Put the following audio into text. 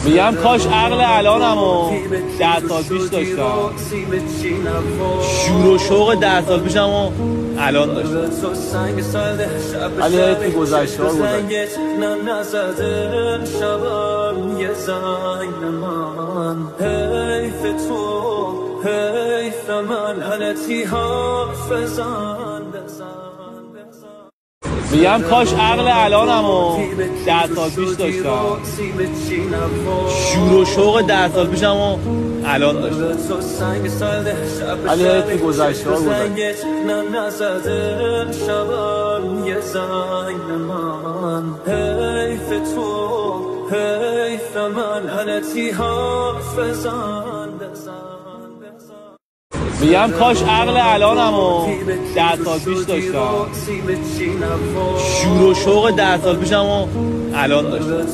میگم کاش عقل الانم و 10 سال پیش داشتم، شور و شوق 10 سال پیشم و الان داشتم، ولی تو گذشته ها میگم کاش عقل الانم و 10 سال پیش داشتم، شور و شوق 10 سال پیشم و الان داشتم، ولی تو گذشته ها میگم کاش عقل الانم و 10 سال پیش داشتم، شور و شوق 10 سال پیشم و الان داشتم.